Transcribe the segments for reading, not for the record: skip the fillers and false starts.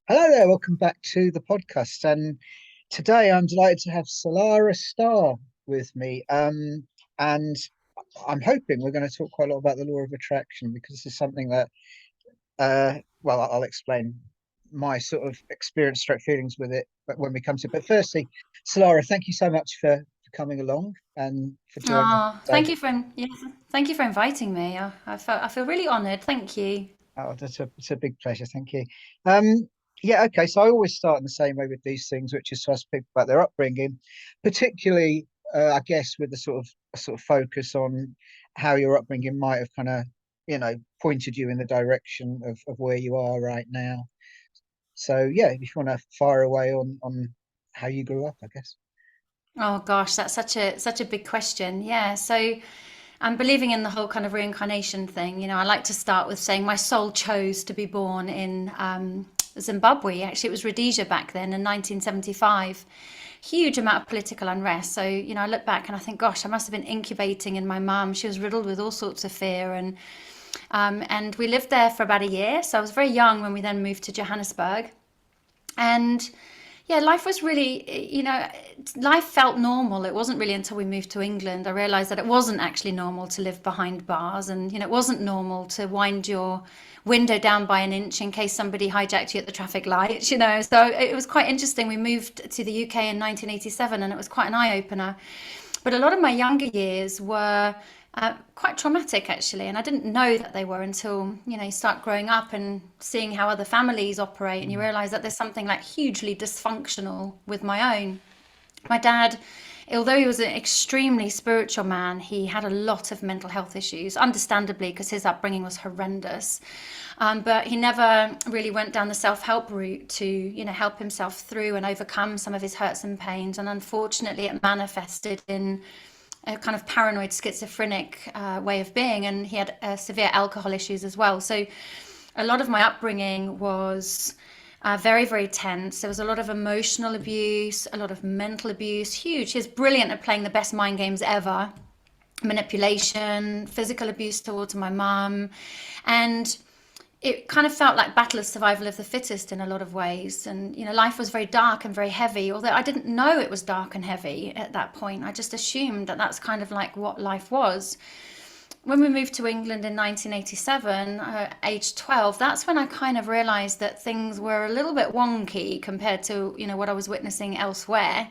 Hello there, welcome back to the podcast. And today I'm delighted to have Salarah Starre with me. And I'm hoping we're going to talk quite a lot about the law of attraction because this is something that, well, I'll explain my sort of experience, stroke feelings with it, but when we come to it. But firstly, Salarah, thank you so much for coming along and for joining us Oh, today. thank you for inviting me. I feel really honoured. Thank you. Oh, it's a big pleasure. Thank you. Um, yeah, okay. So I always start in the same way with these things, which is to ask people about their upbringing, particularly, I guess, with the sort of focus on how your upbringing might have kind of, pointed you in the direction of where you are right now. So yeah, if you want to fire away on how you grew up, I guess. Oh gosh, that's such a big question. Yeah. So I'm believing in the whole kind of reincarnation thing. I like to start with saying my soul chose to be born in Zimbabwe. Actually, it was Rhodesia back then in 1975. Huge amount of political unrest. So, I look back and I think, gosh, I must have been incubating in my mum. She was riddled with all sorts of fear, and we lived there for about a year. So I was very young when we then moved to Johannesburg. And yeah, life was really, life felt normal. It wasn't really until we moved to England I realized that it wasn't actually normal to live behind bars, and it wasn't normal to wind your window down by an inch in case somebody hijacked you at the traffic lights. So it was quite interesting. We moved to the UK in 1987, and it was quite an eye opener. But a lot of my younger years were quite traumatic, actually, and I didn't know that they were until you start growing up and seeing how other families operate, and you Mm. realize that there's something like hugely dysfunctional with my own. My dad, although he was an extremely spiritual man, he had a lot of mental health issues, understandably, because his upbringing was horrendous. But he never really went down the self-help route to, help himself through and overcome some of his hurts and pains. And unfortunately, it manifested in a kind of paranoid schizophrenic way of being, and he had severe alcohol issues as well. So a lot of my upbringing was very, very tense. There was a lot of emotional abuse, a lot of mental abuse, huge. He's brilliant at playing the best mind games ever, manipulation, physical abuse towards my mum. And it kind of felt like battle of survival of the fittest in a lot of ways. And life was very dark and very heavy, although I didn't know it was dark and heavy at that point. I just assumed that that's kind of like what life was. When we moved to England in 1987, age 12, that's when I kind of realized that things were a little bit wonky compared to what I was witnessing elsewhere.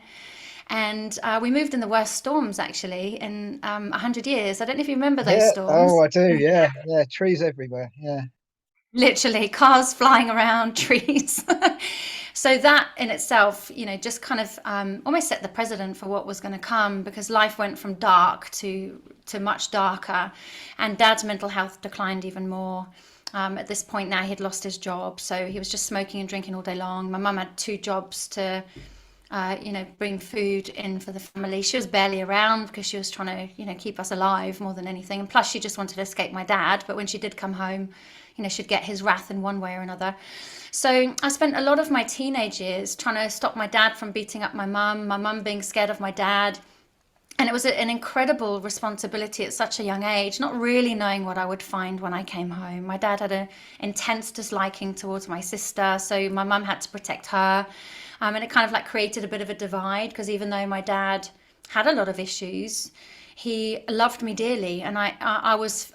And we moved in the worst storms, actually, in 100 years. I don't know if you remember those Yeah. Oh, storms. I do. Yeah. Yeah. Trees everywhere. Yeah. Literally, cars flying around, trees. So that in itself, just kind of almost set the precedent for what was going to come, because life went from dark to much darker, and Dad's mental health declined even more. At this point now, he'd lost his job, so he was just smoking and drinking all day long. My mum had two jobs to bring food in for the family. She was barely around because she was trying to, keep us alive more than anything. And plus, she just wanted to escape my dad. But when she did come home, she'd get his wrath in one way or another. So I spent a lot of my teenage years trying to stop my dad from beating up my mum being scared of my dad. And it was an incredible responsibility at such a young age, not really knowing what I would find when I came home. My dad had an intense disliking towards my sister, so my mum had to protect her. And it kind of like created a bit of a divide, because even though my dad had a lot of issues, he loved me dearly, and I was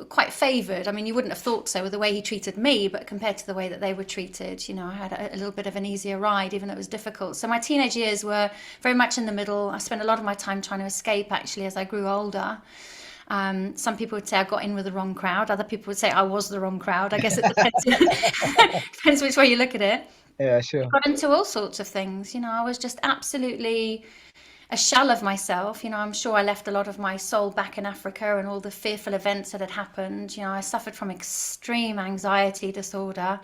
quite favoured. I mean, you wouldn't have thought so with the way he treated me, but compared to the way that they were treated, I had a little bit of an easier ride, even though it was difficult. So my teenage years were very much in the middle. I spent a lot of my time trying to escape, actually, as I grew older. Some people would say I got in with the wrong crowd. Other people would say I was the wrong crowd. I guess it depends. Depends which way you look at it. Yeah. I Sure. got into all sorts of things. I was just absolutely a shell of myself. I'm sure I left a lot of my soul back in Africa and all the fearful events that had happened. I suffered from extreme anxiety disorder,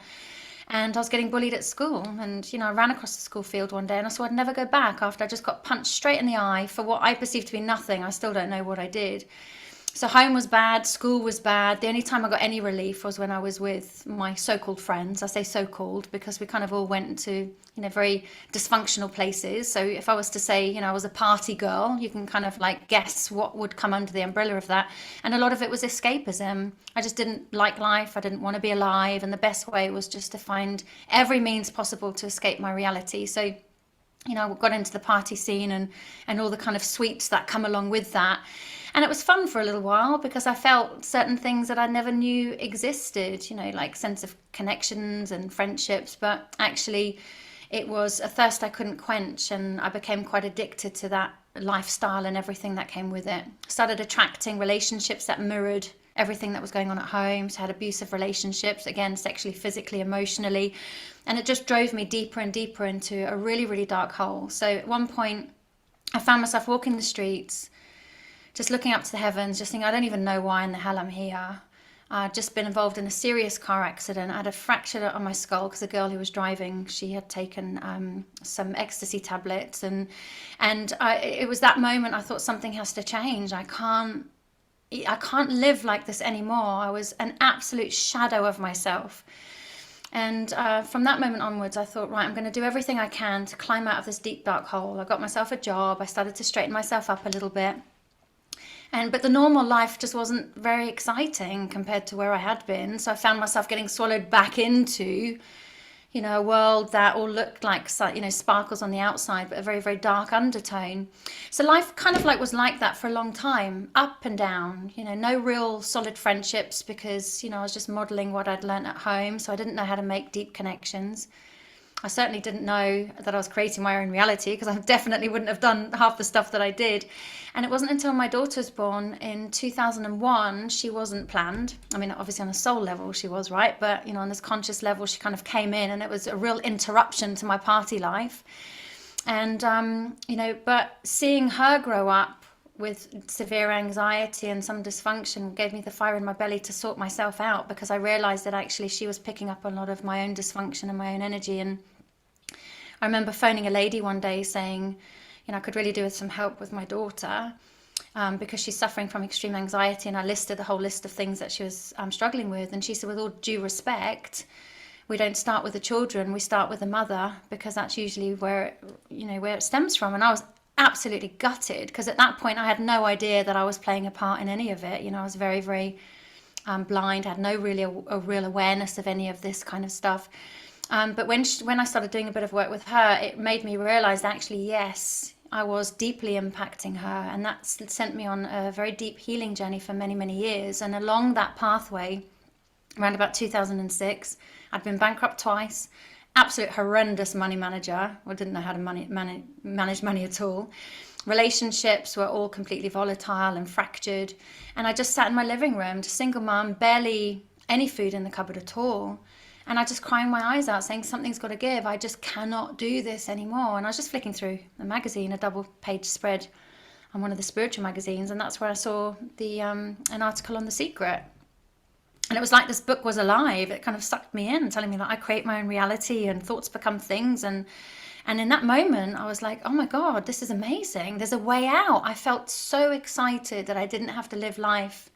and I was getting bullied at school. And, I ran across the school field one day and I swore I'd never go back after I just got punched straight in the eye for what I perceived to be nothing. I still don't know what I did. So home was bad, school was bad. The only time I got any relief was when I was with my so-called friends. I say so-called because we kind of all went to, very dysfunctional places. So if I was to say, I was a party girl, you can kind of like guess what would come under the umbrella of that. And a lot of it was escapism. I just didn't like life. I didn't want to be alive. And the best way was just to find every means possible to escape my reality. So I got into the party scene and all the kind of sweets that come along with that. And it was fun for a little while because I felt certain things that I never knew existed, like sense of connections and friendships. But actually, it was a thirst I couldn't quench. And I became quite addicted to that lifestyle and everything that came with it. Started attracting relationships that mirrored everything that was going on at home. So I had abusive relationships, again, sexually, physically, emotionally. And it just drove me deeper and deeper into a really, really dark hole. So at one point, I found myself walking the streets, just looking up to the heavens, just thinking, I don't even know why in the hell I'm here. I'd just been involved in a serious car accident. I had a fracture on my skull because the girl who was driving, she had taken some ecstasy tablets. It was that moment I thought something has to change. I can't live like this anymore. I was an absolute shadow of myself. And from that moment onwards, I thought, right, I'm going to do everything I can to climb out of this deep, dark hole. I got myself a job. I started to straighten myself up a little bit. But the normal life just wasn't very exciting compared to where I had been. So I found myself getting swallowed back into, a world that all looked like, sparkles on the outside, but a very, very dark undertone. So life kind of was like that for a long time, up and down, no real solid friendships because, I was just modeling what I'd learned at home. So I didn't know how to make deep connections. I certainly didn't know that I was creating my own reality because I definitely wouldn't have done half the stuff that I did. And it wasn't until my daughter was born in 2001, she wasn't planned. I mean, obviously on a soul level she was, right? But, on this conscious level, she kind of came in and it was a real interruption to my party life. And, but seeing her grow up with severe anxiety and some dysfunction gave me the fire in my belly to sort myself out because I realized that actually she was picking up a lot of my own dysfunction and my own energy. And I remember phoning a lady one day saying, I could really do with some help with my daughter because she's suffering from extreme anxiety. And I listed the whole list of things that she was struggling with. And she said, with all due respect, we don't start with the children, we start with the mother because that's usually where it stems from. And I was absolutely gutted because at that point I had no idea that I was playing a part in any of it. I was very, very blind, had no really a real awareness of any of this kind of stuff. But when I started doing a bit of work with her, it made me realize actually, yes, I was deeply impacting her. And that sent me on a very deep healing journey for many, many years. And along that pathway, around about 2006, I'd been bankrupt twice, absolute horrendous money manager. I didn't know how to manage money at all. Relationships were all completely volatile and fractured. And I just sat in my living room, just single mum, barely any food in the cupboard at all. And I just crying my eyes out saying something's got to give. I just cannot do this anymore. And I was just flicking through a magazine, a double-page spread on one of the spiritual magazines. And that's where I saw an article on The Secret. And it was like this book was alive. It kind of sucked me in, telling me that I create my own reality and thoughts become things. And in that moment, I was like, oh my God, this is amazing. There's a way out. I felt so excited that I didn't have to live life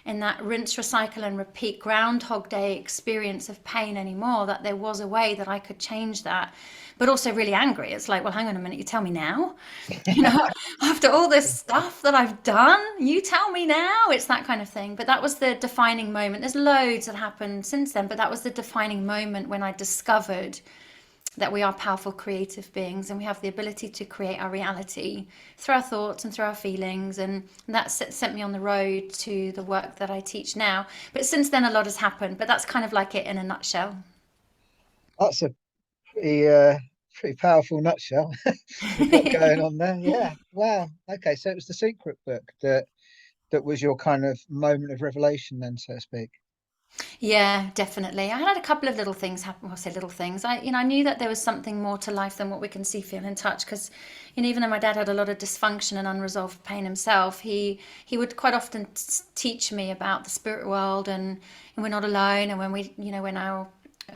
in that rinse, recycle and repeat Groundhog Day experience of pain anymore, that there was a way that I could change that. But also really angry. It's like, well, hang on a minute, you tell me now? After all this stuff that I've done, you tell me now? It's that kind of thing. But that was the defining moment. There's loads that happened since then, but that was the defining moment when I discovered that we are powerful creative beings and we have the ability to create our reality through our thoughts and through our feelings. And that sent me on the road to the work that I teach now. But since then, a lot has happened, but that's kind of like it in a nutshell. That's a pretty powerful nutshell you've got going on there. Yeah. Wow. Okay. So it was The Secret book that was your kind of moment of revelation then, so to speak. Yeah, definitely. I had a couple of little things happen. Well, I say little things. I knew that there was something more to life than what we can see, feel, and touch. Because, even though my dad had a lot of dysfunction and unresolved pain himself, he would quite often teach me about the spirit world and we're not alone. And when when our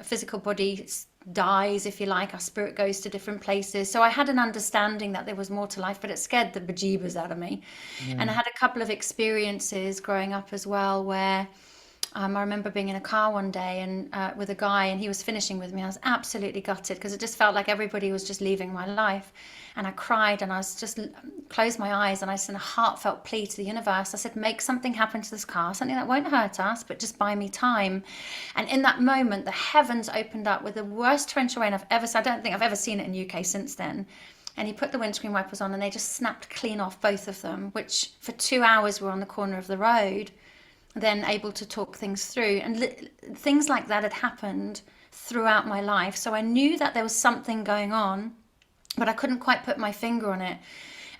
physical body dies, if you like, our spirit goes to different places. So I had an understanding that there was more to life, but it scared the bejeebers out of me. And I Mm. had a couple of experiences growing up as well where I remember being in a car one day and with a guy, and he was finishing with me. I was absolutely gutted because it just felt like everybody was just leaving my life. And I cried and I was just closed my eyes and I sent a heartfelt plea to the universe. I said, make something happen to this car, something that won't hurt us, but just buy me time. And in that moment, the heavens opened up with the worst torrential rain I've ever seen. I don't think I've ever seen it in UK since then. And he put the windscreen wipers on and they just snapped clean off, both of them, which for 2 hours were on the corner of the road, then able to talk things through. And things like that had happened throughout my life. So I knew that there was something going on, but I couldn't quite put my finger on it.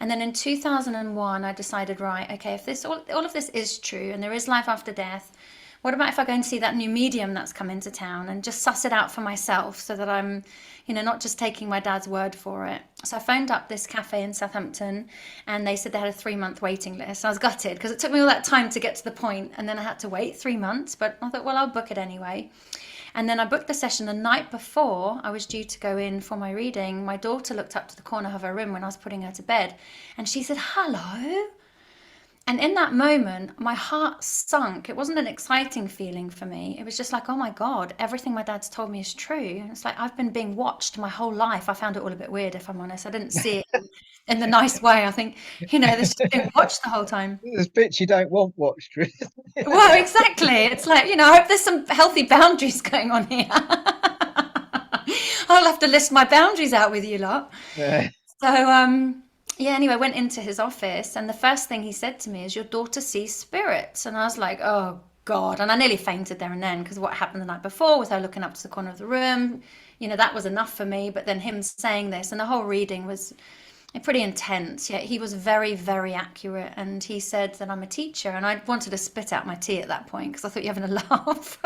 And then in 2001, I decided, right, okay, if this all of this is true and there is life after death, what about if I go and see that new medium that's come into town and just suss it out for myself so that I'm, not just taking my dad's word for it. So I phoned up this cafe in Southampton and they said they had a 3-month waiting list. I was gutted because it took me all that time to get to the point and then I had to wait 3 months, but I thought, well, I'll book it anyway. And then I booked the session the night before I was due to go in for my reading. My daughter looked up to the corner of her room when I was putting her to bed and she said, hello. And in that moment, my heart sunk. It wasn't an exciting feeling for me. It was just like, oh my God, everything my dad's told me is true. It's like I've been being watched my whole life. I found it all a bit weird, if I'm honest. I didn't see it in the nice way. I think, this is being watched the whole time. There's bits you don't want watched, really. Well, exactly. It's like, I hope there's some healthy boundaries going on here. I'll have to list my boundaries out with you lot. Yeah. So, yeah, anyway, I went into his office, and the first thing he said to me is, your daughter sees spirits. And I was like, oh, God. And I nearly fainted there and then because what happened the night before with her looking up to the corner of the room, that was enough for me. But then him saying this, and the whole reading was pretty intense. Yeah, he was very, very accurate. And he said that I'm a teacher. And I wanted to spit out my tea at that point because I thought you're having a laugh.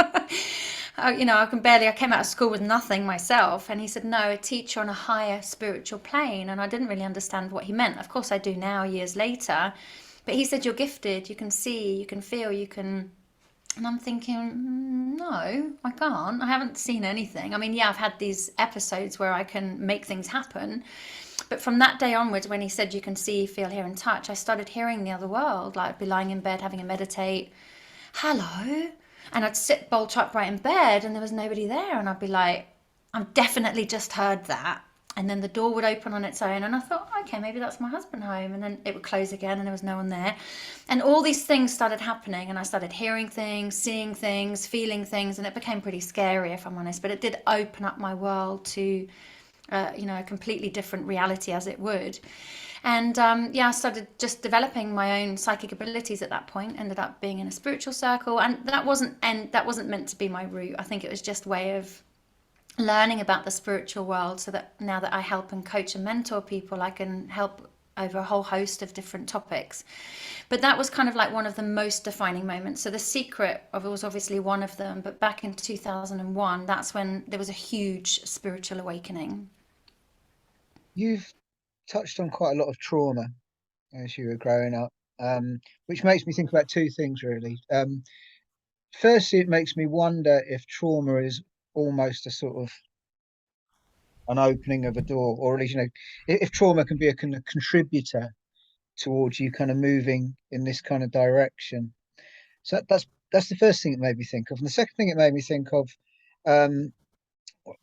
I came out of school with nothing myself. And he said, no, a teacher on a higher spiritual plane. And I didn't really understand what he meant. Of course, I do now, years later. But he said, you're gifted. You can see, you can feel, you can. And I'm thinking, no, I can't. I haven't seen anything. I mean, yeah, I've had these episodes where I can make things happen. But from that day onwards, when he said you can see, feel, hear, and touch, I started hearing the other world. Like I'd be lying in bed having a meditate, hello, and I'd sit bolt upright in bed, and there was nobody there, and I'd be like, I've definitely just heard that. And then the door would open on its own, and I thought, okay, maybe that's my husband home. And then it would close again, and there was no one there. And all these things started happening, and I started hearing things, seeing things, feeling things, and it became pretty scary, if I'm honest. But it did open up my world to a completely different reality, as it would. And I started just developing my own psychic abilities at that point. Ended up being in a spiritual circle, and that wasn't meant to be my route. I think it was just a way of learning about the spiritual world, so that now that I help and coach and mentor people, I can help over a whole host of different topics. But that was kind of like one of the most defining moments. So The Secret of it was obviously one of them, but back in 2001, that's when there was a huge spiritual awakening. You've touched on quite a lot of trauma as you were growing up, which makes me think about two things, really. Firstly, it makes me wonder if trauma is almost a sort of an opening of a door, or at least, if trauma can be a kind of contributor towards you kind of moving in this kind of direction. So that's the first thing it made me think of. And the second thing it made me think of, um,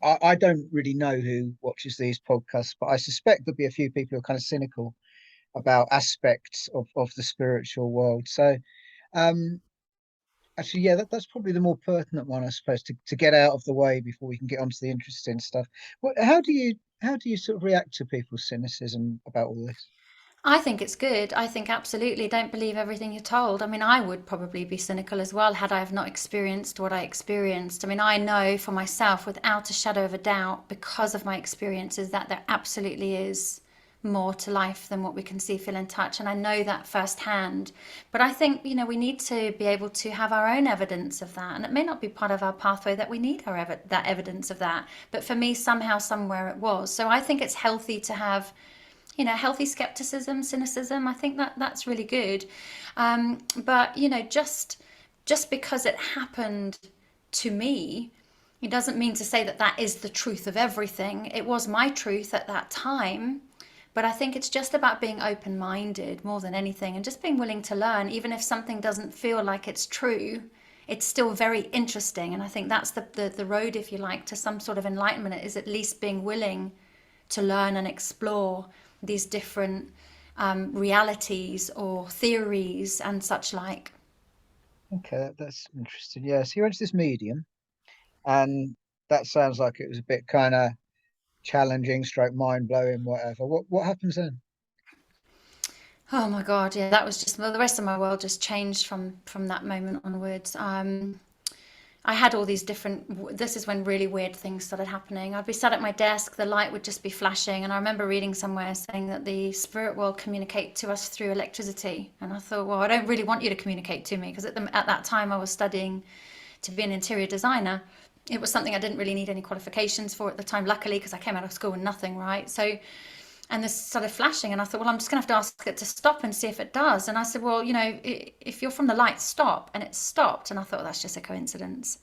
I don't really know who watches these podcasts, but I suspect there'll be a few people who are kind of cynical about aspects of the spiritual world. So um, actually, yeah, that's probably the more pertinent one, I suppose, to get out of the way before we can get onto the interesting stuff. How do you sort of react to people's cynicism about all this? I think it's good. I think absolutely don't believe everything you're told. I mean, I would probably be cynical as well had I have not experienced what I experienced. I mean, I know for myself without a shadow of a doubt, because of my experiences, that there absolutely is more to life than what we can see, feel, and touch. And I know that firsthand. But I think, we need to be able to have our own evidence of that. And it may not be part of our pathway that we need that evidence of that. But for me, somehow, somewhere it was. So I think it's healthy to have healthy skepticism, cynicism. I think that that's really good. But just because it happened to me It doesn't mean to say that that is the truth of everything. It was my truth at that time. But I think it's just about being open minded more than anything, and just being willing to learn, even if something doesn't feel like it's true. It's still very interesting. And I think that's the road, if you like, to some sort of enlightenment, is at least being willing to learn and explore these different realities or theories and such like. Okay, that's interesting. Yeah, so you went to this medium, and that sounds like it was a bit kind of challenging, stroke mind blowing, whatever. What happens then? Oh my God, yeah, that was just, well, the rest of my world just changed from that moment onwards. I had all these different, this is when really weird things started happening. I'd be sat at my desk, the light would just be flashing, and I remember reading somewhere saying that the spirit world communicate to us through electricity. And I thought, well, I don't really want you to communicate to me, because at that time I was studying to be an interior designer. It was something I didn't really need any qualifications for at the time, luckily, because I came out of school with nothing, right? So, and this started flashing, and I thought, well, I'm just going to have to ask it to stop and see if it does. And I said, well, if you're from the light, stop. And it stopped. And I thought, well, that's just a coincidence.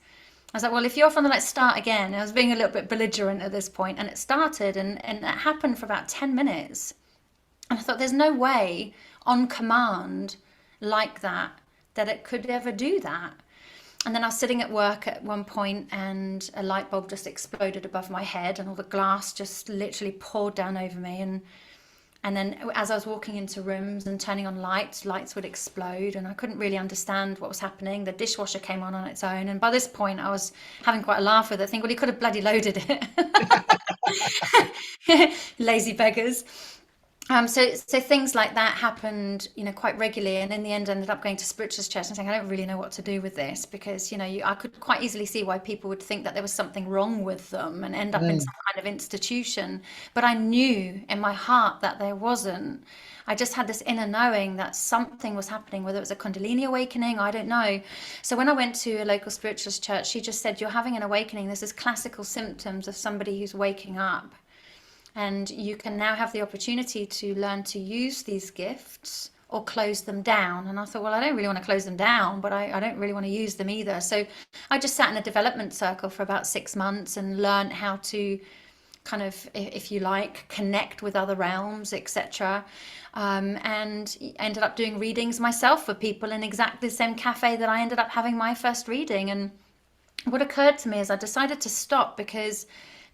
I was like, well, if you're from the light, start again. And I was being a little bit belligerent at this point, and it started, and it happened for about 10 minutes. And I thought, there's no way on command like that it could ever do that. And then I was sitting at work at one point, and a light bulb just exploded above my head, and all the glass just literally poured down over me. And then as I was walking into rooms and turning on lights would explode, and I couldn't really understand what was happening. The dishwasher came on its own, and by this point I was having quite a laugh with it, thinking, well, he could have bloody loaded it. Lazy beggars. So things like that happened, quite regularly, and in the end, ended up going to spiritualist church and saying, I don't really know what to do with this, because I could quite easily see why people would think that there was something wrong with them and end up in Mm, some kind of institution. But I knew in my heart that there wasn't. I just had this inner knowing that something was happening, whether it was a Kundalini awakening, I don't know. So when I went to a local spiritualist church, she just said, you're having an awakening. This is classical symptoms of somebody who's waking up. And you can now have the opportunity to learn to use these gifts or close them down. And I thought, well, I don't really want to close them down, but I don't really want to use them either. So I just sat in a development circle for about 6 months and learned how to kind of, if you like, connect with other realms, etc. And ended up doing readings myself for people in exactly the same cafe that I ended up having my first reading. And what occurred to me is I decided to stop, because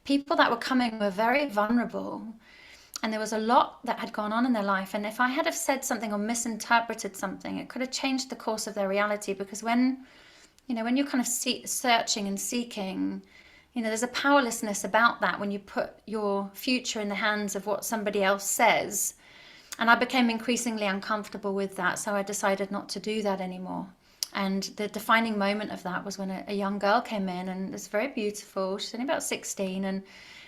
people that were coming were very vulnerable, and there was a lot that had gone on in their life. And if I had have said something or misinterpreted something, it could have changed the course of their reality. Because when you're kind of searching and seeking, there's a powerlessness about that when you put your future in the hands of what somebody else says. And I became increasingly uncomfortable with that, so I decided not to do that anymore. And the defining moment of that was when a young girl came in, and it's very beautiful. She's only about 16,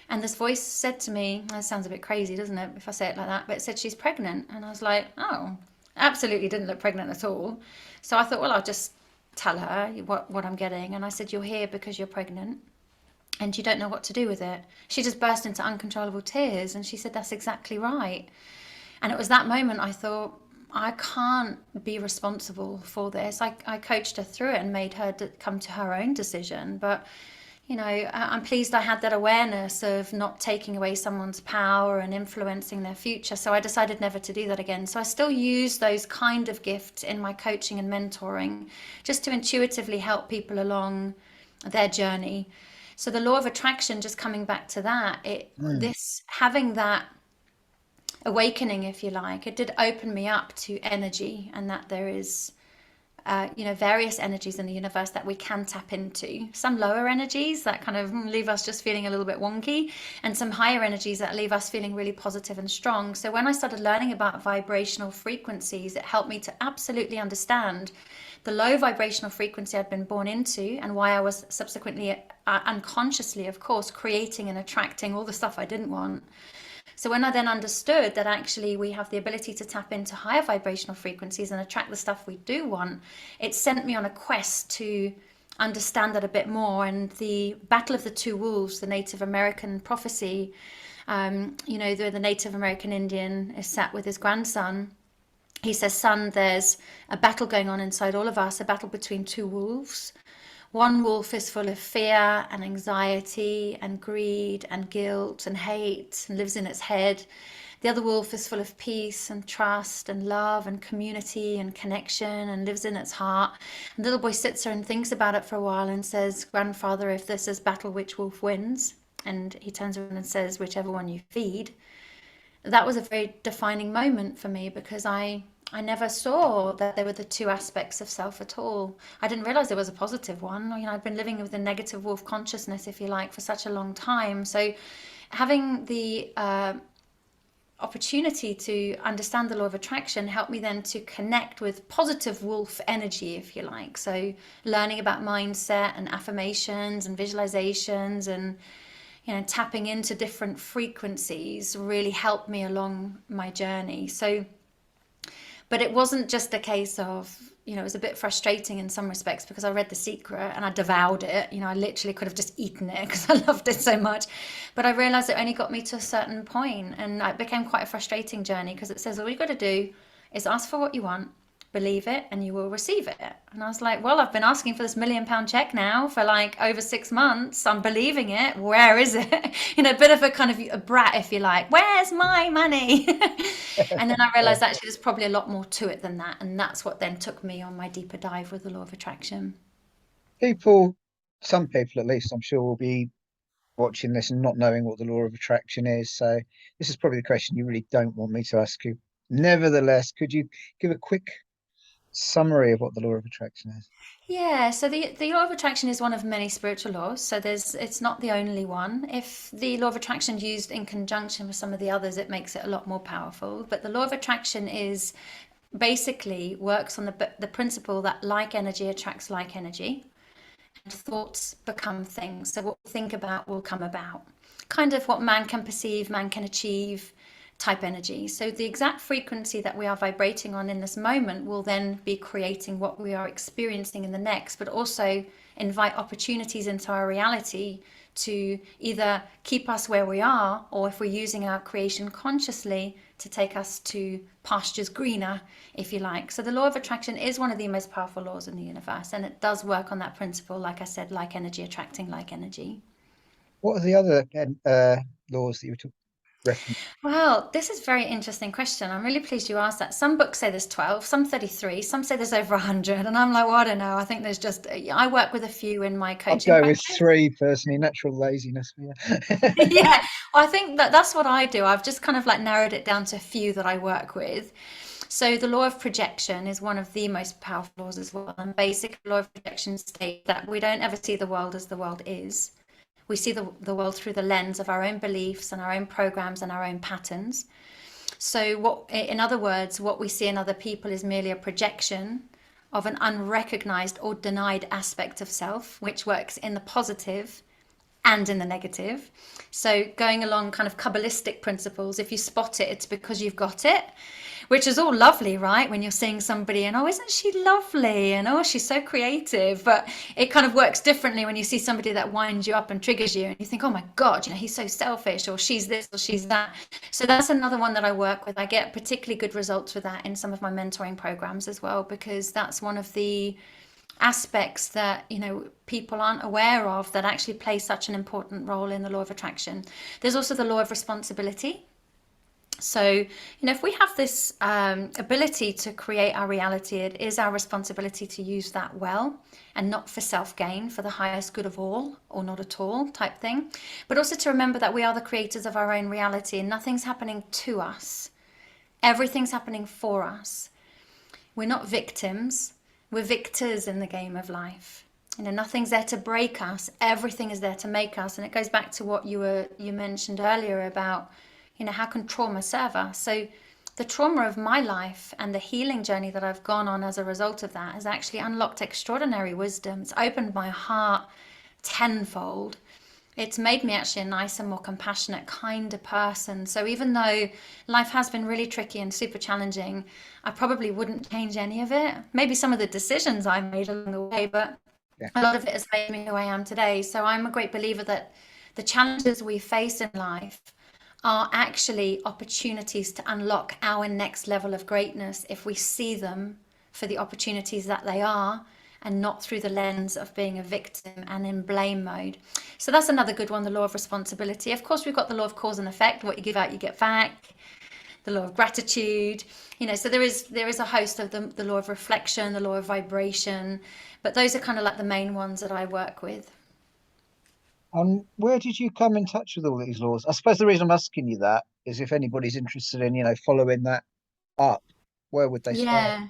and this voice said to me, that sounds a bit crazy, doesn't it, if I say it like that, but it said she's pregnant. And I was like, oh, absolutely didn't look pregnant at all. So I thought, well, I'll just tell her what I'm getting. And I said, you're here because you're pregnant and you don't know what to do with it. She just burst into uncontrollable tears, and she said, that's exactly right. And it was that moment I thought, I can't be responsible for this. I coached her through it and made her come to her own decision. But, I'm pleased I had that awareness of not taking away someone's power and influencing their future. So I decided never to do that again. So I still use those kind of gifts in my coaching and mentoring, just to intuitively help people along their journey. So the law of attraction, just coming back to that, mm. this having that awakening, if you like, it did open me up to energy, and that there is, various energies in the universe that we can tap into. Some lower energies that kind of leave us just feeling a little bit wonky, and some higher energies that leave us feeling really positive and strong. So when I started learning about vibrational frequencies, it helped me to absolutely understand the low vibrational frequency I'd been born into, and why I was subsequently, unconsciously, of course, creating and attracting all the stuff I didn't want. So when I then understood that actually we have the ability to tap into higher vibrational frequencies and attract the stuff we do want, it sent me on a quest to understand that a bit more. And the Battle of the Two Wolves, the Native American prophecy, the Native American Indian is sat with his grandson. He says, son, there's a battle going on inside all of us, a battle between two wolves. One wolf is full of fear and anxiety and greed and guilt and hate and lives in its head. The other wolf is full of peace and trust and love and community and connection and lives in its heart. And the little boy sits there and thinks about it for a while and says, "Grandfather, if this is battle, which wolf wins?" And he turns around and says, "Whichever one you feed." That was a very defining moment for me because I never saw that there were the two aspects of self at all. I didn't realize there was a positive one. I've been living with a negative wolf consciousness, if you like, for such a long time. So having the opportunity to understand the law of attraction helped me then to connect with positive wolf energy, if you like. So learning about mindset and affirmations and visualizations and tapping into different frequencies really helped me along my journey. So, but it wasn't just a case of, it was a bit frustrating in some respects because I read The Secret and I devoured it. I literally could have just eaten it because I loved it so much. But I realized it only got me to a certain point, and it became quite a frustrating journey because it says all you got to do is ask for what you want, believe it, and you will receive it. And I was like, well, I've been asking for this £1 million check now for like over 6 months. I'm believing it. Where is it? A bit of a kind of a brat, if you like. Where's my money? And then I realized actually there's probably a lot more to it than that. And that's what then took me on my deeper dive with the law of attraction. Some people at least, I'm sure, will be watching this and not knowing what the law of attraction is. So this is probably the question you really don't want me to ask you. Nevertheless, could you give a quick summary of what the law of attraction is? Yeah, so the law of attraction is one of many spiritual laws. So it's not the only one. If the law of attraction used in conjunction with some of the others, it makes it a lot more powerful. But the law of attraction is basically works on the principle that like energy attracts like energy, and thoughts become things. So what we think about will come about. Kind of what man can perceive, man can achieve type energy. So the exact frequency that we are vibrating on in this moment will then be creating what we are experiencing in the next, but also invite opportunities into our reality to either keep us where we are, or if we're using our creation consciously, to take us to pastures greener, if you like. So the law of attraction is one of the most powerful laws in the universe, and it does work on that principle, like I said, like energy attracting like energy. What are the other laws that you were referencing? Well, this is a very interesting question. I'm really pleased you asked that. Some books say there's 12, some 33, some say there's over 100. And I'm like, well, I don't know. I think there's just, I work with a few in my I'll coaching go with practice. three personally, natural laziness. Yeah. Yeah, well, I think that's what I do. I've just kind of like narrowed it down to a few that I work with. So the law of projection is one of the most powerful laws as well. And basic law of projection states that we don't ever see the world as the world is. We see the world through the lens of our own beliefs and our own programs and our own patterns. So in other words, what we see in other people is merely a projection of an unrecognized or denied aspect of self, which works in the positive and in the negative. So going along kind of Kabbalistic principles, if you spot it, it's because you've got it, which is all lovely, right? When you're seeing somebody and, oh, isn't she lovely? And, oh, she's so creative. But it kind of works differently when you see somebody that winds you up and triggers you and you think, oh my God, he's so selfish, or she's this or she's that. So that's another one that I work with. I get particularly good results with that in some of my mentoring programs as well, because that's one of the aspects that people aren't aware of that actually play such an important role in the law of attraction. There's also the law of responsibility. So if we have this ability to create our reality, it is our responsibility to use that well, and not for self-gain, for the highest good of all or not at all type thing, but also to remember that we are the creators of our own reality and nothing's happening to us. Everything's happening for us. We're not victims. We're victors in the game of life. Nothing's there to break us. Everything is there to make us. And it goes back to what you mentioned earlier about, how can trauma serve us? So the trauma of my life and the healing journey that I've gone on as a result of that has actually unlocked extraordinary wisdom. It's opened my heart tenfold. It's made me actually a nicer, more compassionate, kinder person. So even though life has been really tricky and super challenging, I probably wouldn't change any of it. Maybe some of the decisions I made along the way, but Yeah. a lot of it has made me who I am today. So I'm a great believer that the challenges we face in life are actually opportunities to unlock our next level of greatness if we see them for the opportunities that they are, and not through the lens of being a victim and in blame mode. So that's another good one, the law of responsibility. Of course, we've got the law of cause and effect. What you give out, you get back. The law of gratitude, so there is a host of the law of reflection, the law of vibration, but those are kind of like the main ones that I work with. And where did you come in touch with all these laws? I suppose the reason I'm asking you that is if anybody's interested in, following that up, where would they start? Yeah.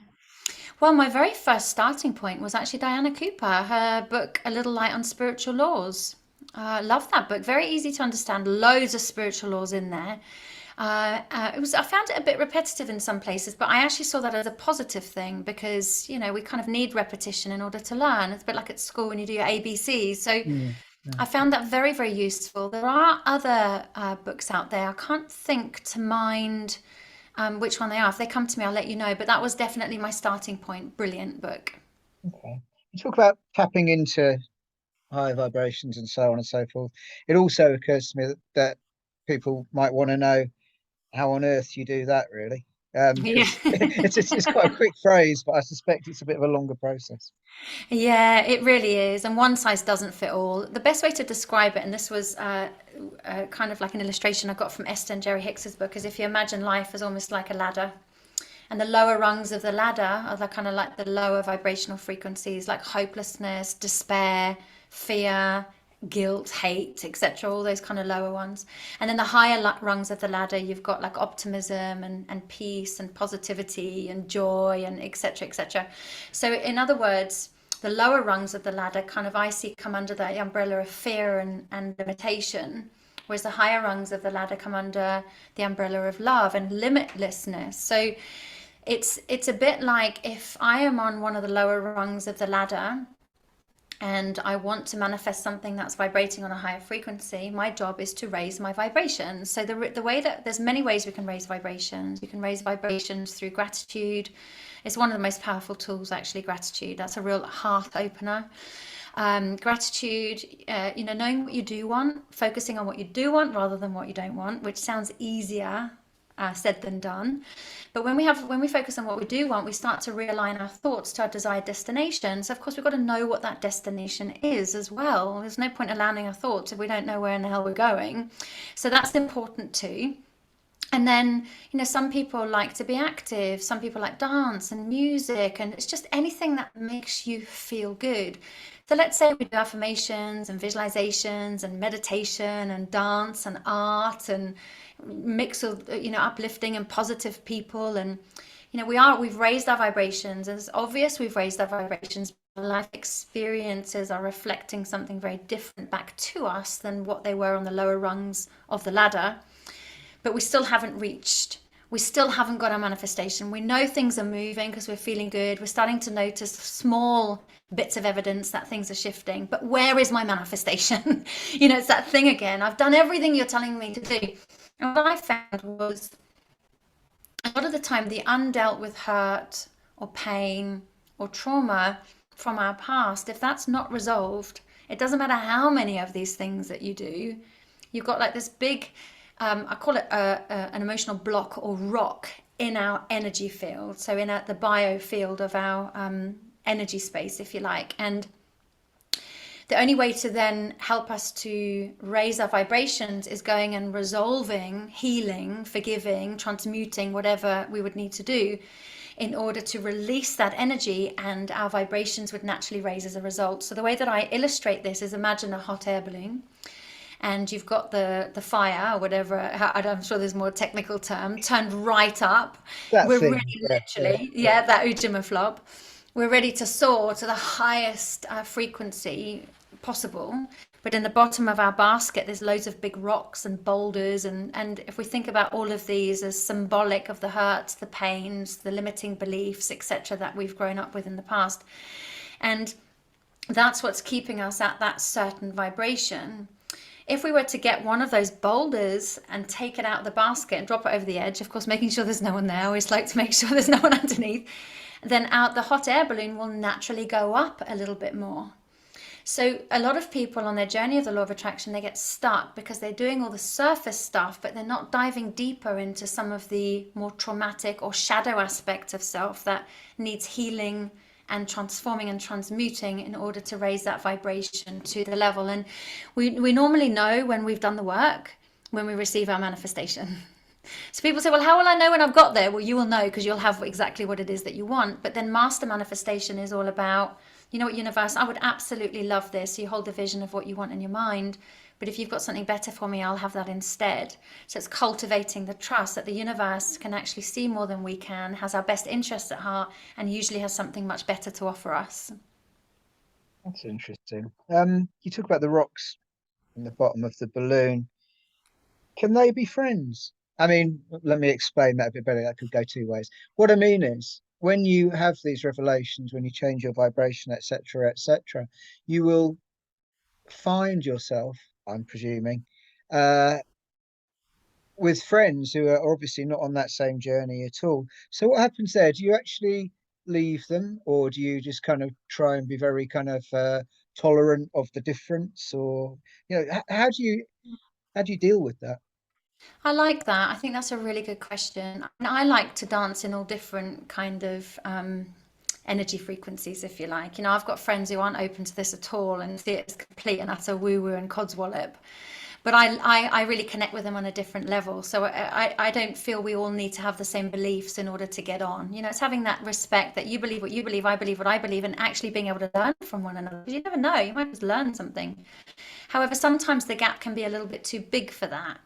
Well, my very first starting point was actually Diana Cooper, her book, A Little Light on Spiritual Laws. Love that book. Very easy to understand. Loads of spiritual laws in there. I found it a bit repetitive in some places, but I actually saw that as a positive thing because, we kind of need repetition in order to learn. It's a bit like at school when you do your ABCs. So Mm, mm. I found that very, very useful. There are other books out there. I can't think to mind which one they are. If they come to me, I'll let you know. But that was definitely my starting point. Brilliant book. Okay. You talk about tapping into higher vibrations and so on and so forth. It also occurs to me that people might want to know how on earth you do that, really. Yeah. Because it's quite a quick phrase, but I suspect it's a bit of a longer process. Yeah, it really is. And one size doesn't fit all. The best way to describe it, and this was kind of like an illustration I got from Esther and Jerry Hicks's book, is if you imagine life as almost like a ladder. And the lower rungs of the ladder are the kind of like the lower vibrational frequencies, like hopelessness, despair, fear, guilt, hate, etc. All those kind of lower ones. And then the higher rungs of the ladder, you've got like optimism and peace and positivity and joy and etc. etc. So in other words, the lower rungs of the ladder kind of I see come under the umbrella of fear and limitation, whereas the higher rungs of the ladder come under the umbrella of love and limitlessness. So it's a bit like if I am on one of the lower rungs of the ladder and I want to manifest something that's vibrating on a higher frequency, my job is to raise my vibrations. So the way that there's many ways we can raise vibrations. You can raise vibrations through gratitude. It's one of the most powerful tools, actually, gratitude. That's a real heart opener. Gratitude, knowing what you do want, focusing on what you do want rather than what you don't want, which sounds easier said than done. But when we focus on what we do want, we start to realign our thoughts to our desired destination. So of course we've got to know what that destination is as well. There's no point aligning our thoughts if we don't know where in the hell we're going. So that's important too. And then, some people like to be active, some people like dance and music, and it's just anything that makes you feel good. So let's say we do affirmations and visualizations and meditation and dance and art and mix of, uplifting and positive people. And, we've raised our vibrations. It's obvious we've raised our vibrations. Life experiences are reflecting something very different back to us than what they were on the lower rungs of the ladder. But we still haven't got our manifestation. We know things are moving because we're feeling good. We're starting to notice small bits of evidence that things are shifting. But where is my manifestation? It's that thing again. I've done everything you're telling me to do. And what I found was a lot of the time the undealt with hurt or pain or trauma from our past, if that's not resolved, it doesn't matter how many of these things that you do, you've got like this big I call it an emotional block or rock in our energy field. So in the biofield of our energy space, if you like. And the only way to then help us to raise our vibrations is going and resolving, healing, forgiving, transmuting, whatever we would need to do in order to release that energy, and our vibrations would naturally raise as a result. So the way that I illustrate this is imagine a hot air balloon. And you've got the fire or whatever, I'm sure there's more technical term, turned right up. That We're thing. really Yeah, yeah. literally, that ujima. We're ready to soar to the highest frequency possible. But in the bottom of our basket, there's loads of big rocks and boulders. And if we think about all of these as symbolic of the hurts, the pains, the limiting beliefs, etc., that we've grown up with in the past. And that's what's keeping us at that certain vibration. If we were to get one of those boulders and take it out of the basket and drop it over the edge, of course, making sure there's no one there, I always like to make sure there's no one underneath, then the hot air balloon will naturally go up a little bit more. So a lot of people on their journey of the law of attraction, they get stuck because they're doing all the surface stuff, but they're not diving deeper into some of the more traumatic or shadow aspects of self that needs healing and transforming and transmuting in order to raise that vibration to the level. And we normally know when we've done the work when we receive our manifestation. So people say, well, how will I know when I've got there? Well, you will know because you'll have exactly what it is that you want. But then master manifestation is all about, you know what, universe, I would absolutely love this. You hold the vision of what you want in your mind. But if you've got something better for me, I'll have that instead. So it's cultivating the trust that the universe can actually see more than we can, has our best interests at heart, and usually has something much better to offer us. That's interesting. You talk about the rocks in the bottom of the balloon. Can they be friends? I mean, let me explain that a bit better. That could go two ways. What I mean is, when you have these revelations, when you change your vibration, etc., etc., you will find yourself, I'm presuming, uh, with friends who are obviously not on that same journey at all. So what happens there? Do you actually leave them, or do you just kind of try and be very kind of tolerant of the difference, or how do you deal with that? I like that. I think that's a really good question. I like to dance in all different kind of energy frequencies, if you like. You know, I've got friends who aren't open to this at all and see it as complete and utter woo-woo and codswallop. But I really connect with them on a different level. So I don't feel we all need to have the same beliefs in order to get on. You know, it's having that respect that you believe what you believe, I believe what I believe, and actually being able to learn from one another. Because you never know, you might just learn something. However, sometimes the gap can be a little bit too big for that.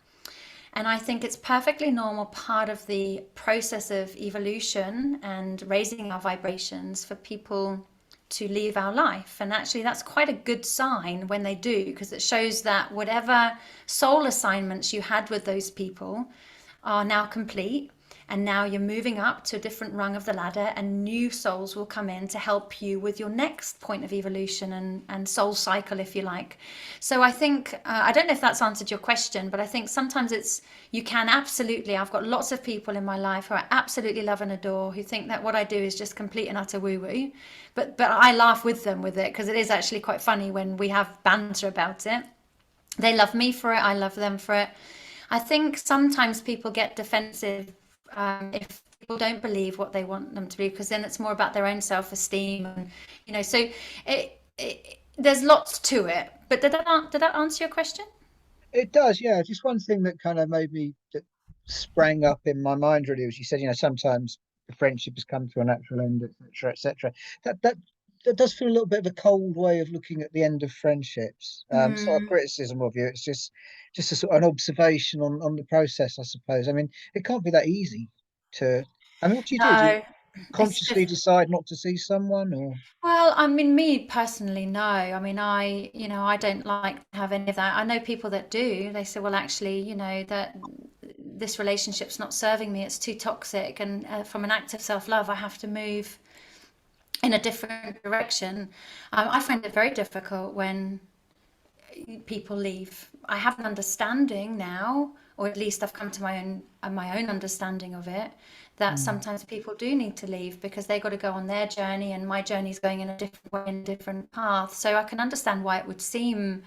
And I think it's perfectly normal part of the process of evolution and raising our vibrations for people to leave our life. And actually, that's quite a good sign when they do, because it shows that whatever soul assignments you had with those people are now complete. And now you're moving up to a different rung of the ladder, and new souls will come in to help you with your next point of evolution and soul cycle, if you like. So I think, I don't know if that's answered your question, but I think sometimes you can absolutely, I've got lots of people in my life who I absolutely love and adore, who think that what I do is just complete and utter woo woo. But I laugh with them with it because it is actually quite funny when we have banter about it. They love me for it, I love them for it. I think sometimes people get defensive if people don't believe what they want them to be, because then it's more about their own self-esteem, and so there's lots to it. But did that answer your question? It does, yeah. Just one thing that kind of made me that sprang up in my mind really was you said, sometimes the friendship has come to a natural end, etc., etc. That that does feel a little bit of a cold way of looking at the end of friendships. It's not a Mm, criticism of you. It's just a sort of an observation on the process, I suppose. I mean, it can't be that easy to. I mean, what do you do? Do you no, it's consciously decide not to see someone, or? well, I mean, me personally, no. I mean, I don't like to have any of that. I know people that do. They say, well, actually, that this relationship's not serving me. It's too toxic. And from an act of self-love, I have to move in a different direction. I find it very difficult when people leave. I have an understanding now, or at least I've come to my own understanding of it, that Mm. sometimes people do need to leave because they got to go on their journey, and my journey is going in a different way, in a different path. So I can understand why it would seem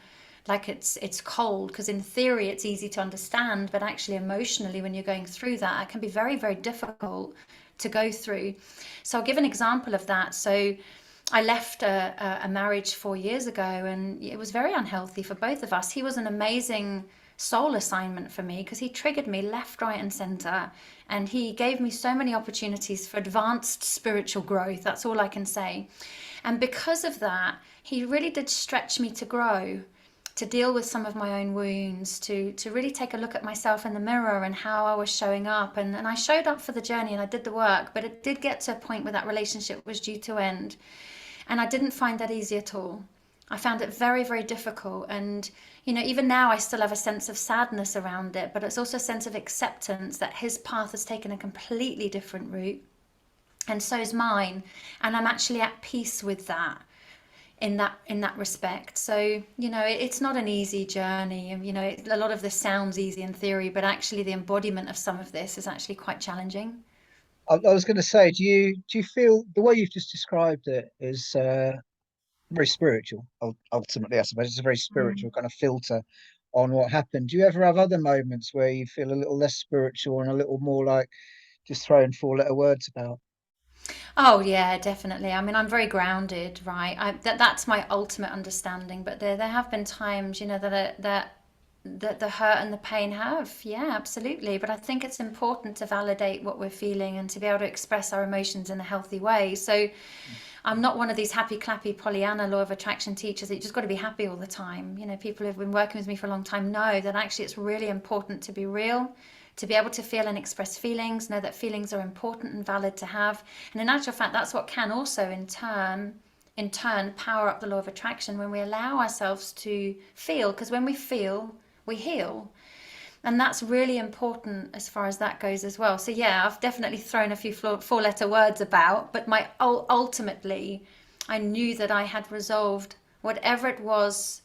like it's cold, because in theory it's easy to understand, but actually emotionally when you're going through that, it can be very, very difficult to go through. So I'll give an example of that. So I left a marriage 4 years ago, and it was very unhealthy for both of us. He was an amazing soul assignment for me because he triggered me left, right, and center. And he gave me so many opportunities for advanced spiritual growth. That's all I can say. And because of that, he really did stretch me to grow, to deal with some of my own wounds, to really take a look at myself in the mirror and how I was showing up. And I showed up for the journey and I did the work, but it did get to a point where that relationship was due to end. And I didn't find that easy at all. I found it very, very difficult. And, even now I still have a sense of sadness around it, but it's also a sense of acceptance that his path has taken a completely different route. And so is mine. And I'm actually at peace with that in that respect. So, it's not an easy journey. And, a lot of this sounds easy in theory, but actually the embodiment of some of this is actually quite challenging. I was going to say, do you feel the way you've just described it is very spiritual? Ultimately, I suppose it's a very spiritual kind of filter on what happened. Do you ever have other moments where you feel a little less spiritual and a little more like just throwing four-letter words about? Oh yeah, definitely. I mean, I'm very grounded, right? That's my ultimate understanding. But there have been times, that the hurt and the pain have. Yeah, absolutely. But I think it's important to validate what we're feeling and to be able to express our emotions in a healthy way. So I'm not one of these happy clappy Pollyanna law of attraction teachers that you just got to be happy all the time. People who've been working with me for a long time know that actually it's really important to be real, to be able to feel and express feelings, know that feelings are important and valid to have. And in actual fact, that's what can also in turn power up the law of attraction when we allow ourselves to feel, because when we feel, we heal. And that's really important as far as that goes as well. So yeah, I've definitely thrown a few four-letter words about, but my ultimately, I knew that I had resolved whatever it was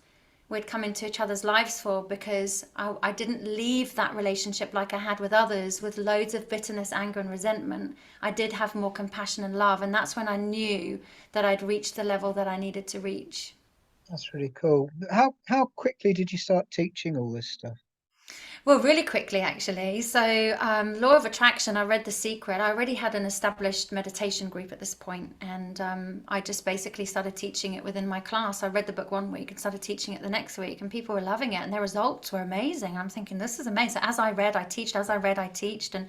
we'd come into each other's lives for, because I didn't leave that relationship like I had with others, with loads of bitterness, anger, and resentment. I did have more compassion and love, and that's when I knew that I'd reached the level that I needed to reach. That's really cool. How quickly did you start teaching all this stuff? Well, really quickly, actually. So, Law of Attraction, I read The Secret. I already had an established meditation group at this point, and I just basically started teaching it within my class. I read the book one week and started teaching it the next week, and people were loving it, and their results were amazing. I'm thinking, this is amazing. So as I read, I taught, as I read, I taught, and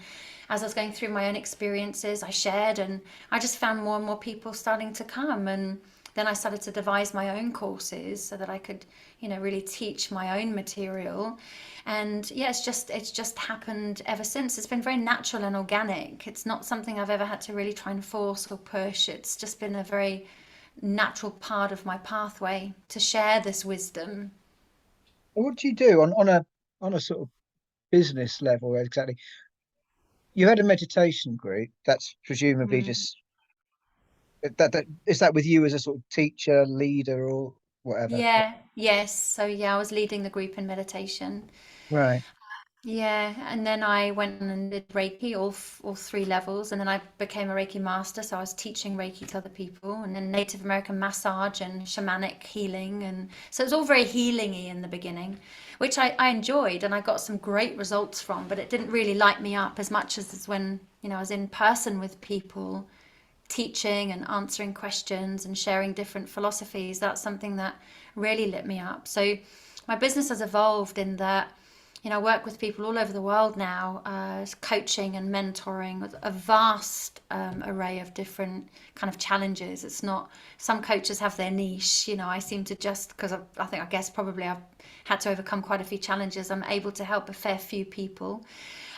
as I was going through my own experiences, I shared, and I just found more and more people starting to come. And then I started to devise my own courses so that I could, really teach my own material. And yeah, it's just happened ever since. It's been very natural and organic. It's not something I've ever had to really try and force or push. It's just been a very natural part of my pathway to share this wisdom. What do you do on a sort of business level exactly? You had a meditation group. That's presumably Mm. just that is that with you as a sort of teacher, leader, or whatever. Yeah, yes. So yeah, I was leading the group in meditation. Right. Yeah, and then I went and did Reiki, all three levels, and then I became a Reiki master, so I was teaching Reiki to other people, and then Native American massage and shamanic healing, and so it was all very healing-y in the beginning, which I enjoyed, and I got some great results from, but it didn't really light me up as much as when, I was in person with people, teaching and answering questions and sharing different philosophies. That's something that really lit me up. So my business has evolved in that, I work with people all over the world now, coaching and mentoring with a vast array of different kind of challenges. It's not, some coaches have their niche. I seem to just, because I think, I guess probably I've had to overcome quite a few challenges. I'm able to help a fair few people.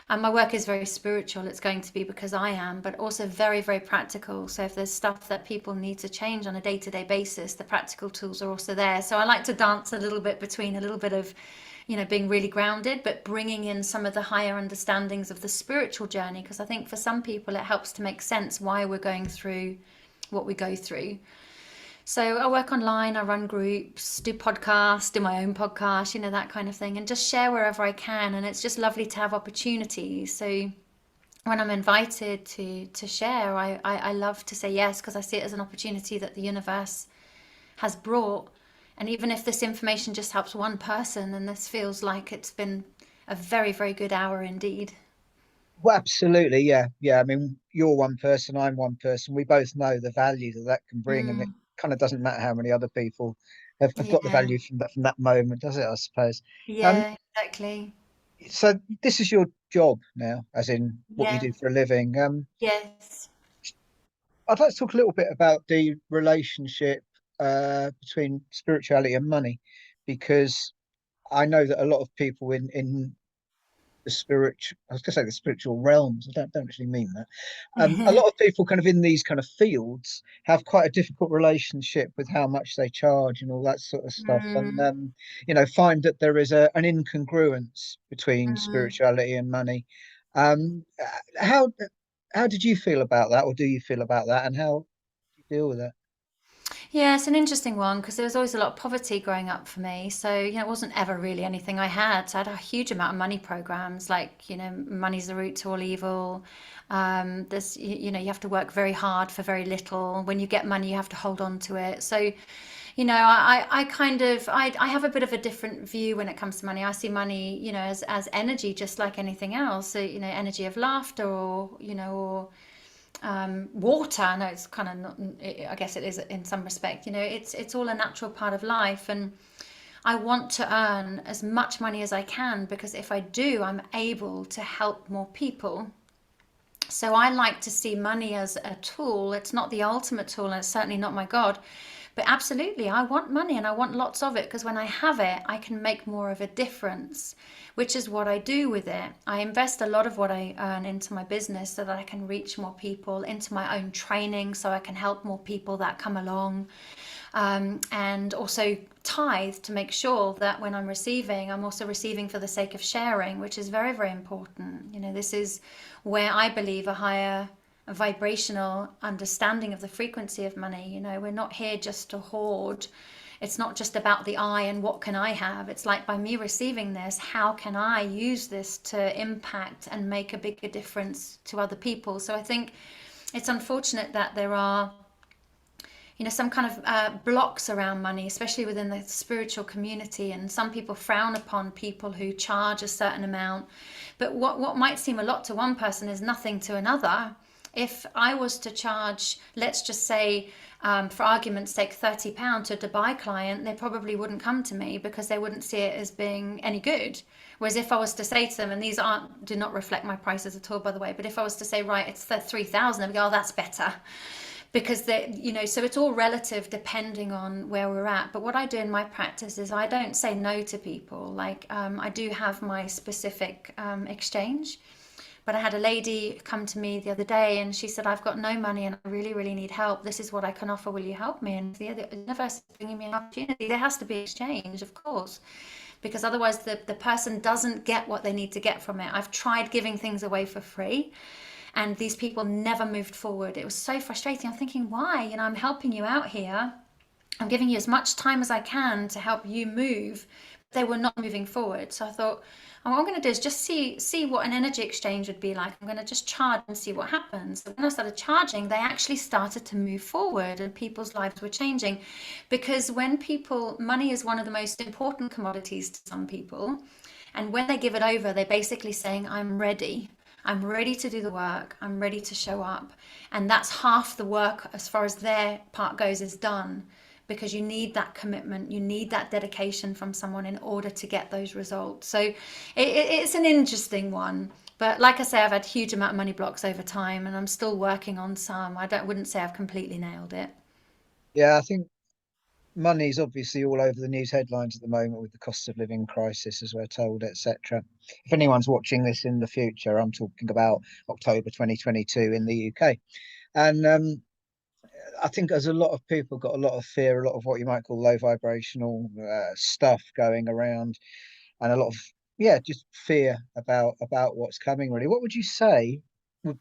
And my work is very spiritual. It's going to be because I am, but also very, very practical. So if there's stuff that people need to change on a day-to-day basis, the practical tools are also there. So I like to dance a little bit between a little bit of, being really grounded, but bringing in some of the higher understandings of the spiritual journey. Because I think for some people, it helps to make sense why we're going through what we go through. So I work online, I run groups, do podcasts, do my own podcast, that kind of thing, and just share wherever I can. And it's just lovely to have opportunities. So when I'm invited to share, I love to say yes, because I see it as an opportunity that the universe has brought. And even if this information just helps one person, then this feels like it's been a very, very good hour indeed. Well, absolutely, yeah, yeah. I mean, you're one person, I'm one person. We both know the value that that can bring, and it Mm, kind of doesn't matter how many other people have got the yeah, value from that moment, does it? I suppose. Um, yeah, exactly. so this is your job now, as in what you Yeah, do for a living. yes. I'd like to talk a little bit about the relationship between spirituality and money, because I know that a lot of people in the spiritual, I was going to say the spiritual realms. I don't actually mean that. A lot of people kind of in these kind of fields have quite a difficult relationship with how much they charge and all that sort of stuff, and Mm, find that there is a an incongruence between mm. spirituality and money. How did you feel about that, or do you feel about that, and how do you deal with it? Yeah, it's an interesting one because there was always a lot of poverty growing up for me. So, it wasn't ever really anything I had. So I had a huge amount of money programs like, money's the root to all evil. You have to work very hard for very little. When you get money, you have to hold on to it. So, I kind of, I have a bit of a different view when it comes to money. I see money, as energy, just like anything else. So, energy of laughter or water. No, it's kind of not, I guess it is in some respect. It's all a natural part of life, and I want to earn as much money as I can, because if I do, I'm able to help more people. So I like to see money as a tool. It's not the ultimate tool, and it's certainly not my God. But absolutely, I want money, and I want lots of it, because when I have it, I can make more of a difference, which is what I do with it. I invest a lot of what I earn into my business so that I can reach more people, into my own training so I can help more people that come along. And also tithe to make sure that when I'm receiving, I'm also receiving for the sake of sharing, which is very, very important. This is where I believe a vibrational understanding of the frequency of money. We're not here just to hoard. It's not just about the I and what can I have. It's like, by me receiving this, how can I use this to impact and make a bigger difference to other people? So I think it's unfortunate that there are some kind of blocks around money, especially within the spiritual community. And some people frown upon people who charge a certain amount. But what might seem a lot to one person is nothing to another. If I was to charge, let's just say, for argument's sake, £30 to a Dubai client, they probably wouldn't come to me, because they wouldn't see it as being any good. Whereas if I was to say to them, and these do not reflect my prices at all, by the way, but if I was to say, right, it's 3,000, I'd go, oh, that's better. Because so it's all relative depending on where we're at. But what I do in my practice is I don't say no to people. Like, I do have my specific exchange. But I had a lady come to me the other day, and she said, I've got no money and I really, really need help. This is what I can offer. Will you help me? And the universe is bringing me an opportunity. There has to be exchange, of course, because otherwise the person doesn't get what they need to get from it. I've tried giving things away for free, and these people never moved forward. It was so frustrating. I'm thinking, why? I'm helping you out here. I'm giving you as much time as I can to help you move. They were not moving forward. So I thought, what I'm going to do is just see what an energy exchange would be like. I'm going to just charge and see what happens. So when I started charging, they actually started to move forward, and people's lives were changing. Because money is one of the most important commodities to some people. And when they give it over, they're basically saying, I'm ready. I'm ready to do the work. I'm ready to show up. And that's half the work, as far as their part goes, is done. Because you need that commitment, you need that dedication from someone in order to get those results. So it's an interesting one. But like I say, I've had a huge amount of money blocks over time, and I'm still working on some. Wouldn't say I've completely nailed it. Yeah, I think money's obviously all over the news headlines at the moment with the cost of living crisis, as we're told, etc. If anyone's watching this in the future, I'm talking about October 2022 in the UK. And I think there's a lot of people got a lot of fear, a lot of what you might call low vibrational stuff going around, and a lot of just fear about what's coming. Really, what would you say what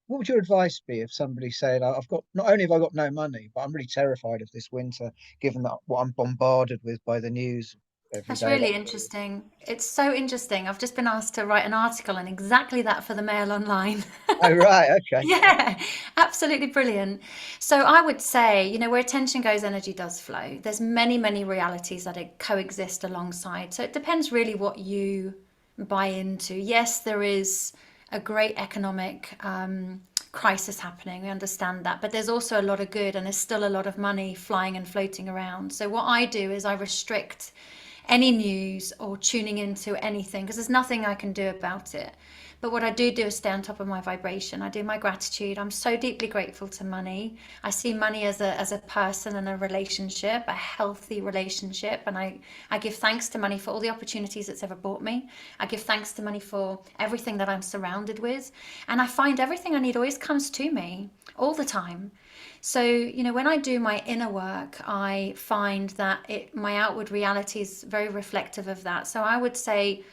would your advice be if somebody said, I've got, not only have I got no money, but I'm really terrified of this winter, given that what I'm bombarded with by the news every That's day? really interesting. It's so interesting. I've just been asked to write an article on exactly that for the Mail Online. Oh, right, okay. Yeah, absolutely brilliant. So I would say, where attention goes, energy does flow. There's many, many realities that coexist alongside. So it depends really what you buy into. Yes, there is a great economic crisis happening. We understand that. But there's also a lot of good, and there's still a lot of money flying and floating around. So what I do is I restrict any news or tuning into anything, because there's nothing I can do about it. But what I do is stay on top of my vibration. I do my gratitude. I'm so deeply grateful to money. I see money as a person and a relationship, a healthy relationship. And I give thanks to money for all the opportunities it's ever brought me. I give thanks to money for everything that I'm surrounded with. And I find everything I need always comes to me all the time. So, when I do my inner work, I find that my outward reality is very reflective of that. So I would say,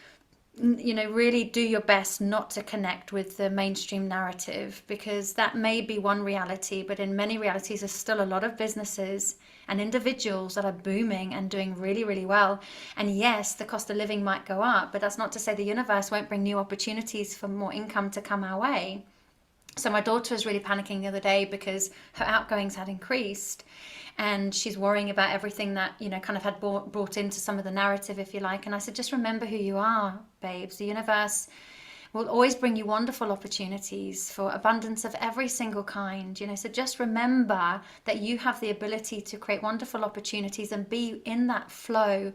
really do your best not to connect with the mainstream narrative, because that may be one reality, but in many realities, there's still a lot of businesses and individuals that are booming and doing really, really well. And yes, the cost of living might go up, but that's not to say the universe won't bring new opportunities for more income to come our way. So my daughter was really panicking the other day because her outgoings had increased, and she's worrying about everything that, kind of had brought into some of the narrative, if you like. And I said, just remember who you are, babes. The universe will always bring you wonderful opportunities for abundance of every single kind. So just remember that you have the ability to create wonderful opportunities and be in that flow.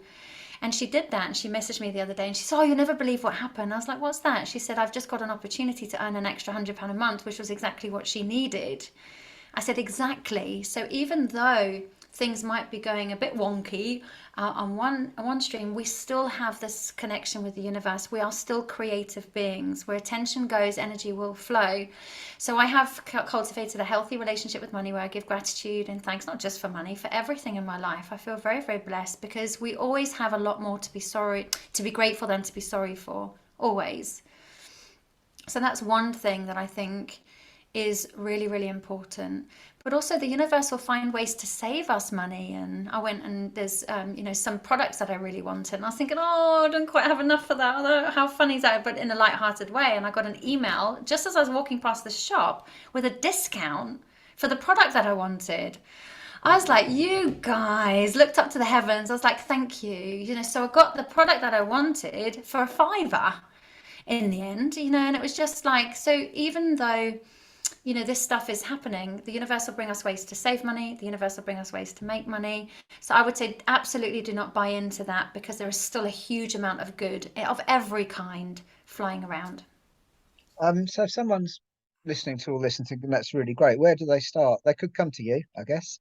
And she did that, and she messaged me the other day and she said, "Oh, you'll never believe what happened." I was like, "What's that?" She said, "I've just got an opportunity to earn an extra £100 a month," which was exactly what she needed. I said, "Exactly." So even though things might be going a bit wonky on one stream, we still have this connection with the universe. We are still creative beings. Where attention goes, energy will flow. So I have cultivated a healthy relationship with money, where I give gratitude and thanks, not just for money, for everything in my life. I feel very, very blessed, because we always have a lot more to be grateful than to be sorry for, always. So that's one thing that I think is really, really important. But also, the universe will find ways to save us money. And I went, and there's, some products that I really wanted. And I was thinking, oh, I don't quite have enough for that. Although, how funny is that? But in a light-hearted way. And I got an email just as I was walking past the shop with a discount for the product that I wanted. I was like, you guys, looked up to the heavens. I was like, thank you. So I got the product that I wanted for a fiver in the end, and it was just like, so even though, this stuff is happening, the universe will bring us ways to save money, the universe will bring us ways to make money. So I would say absolutely do not buy into that, because there is still a huge amount of good of every kind flying around. So if someone's listening to all this and thinking that's really great, where do they start? They could come to you, I guess.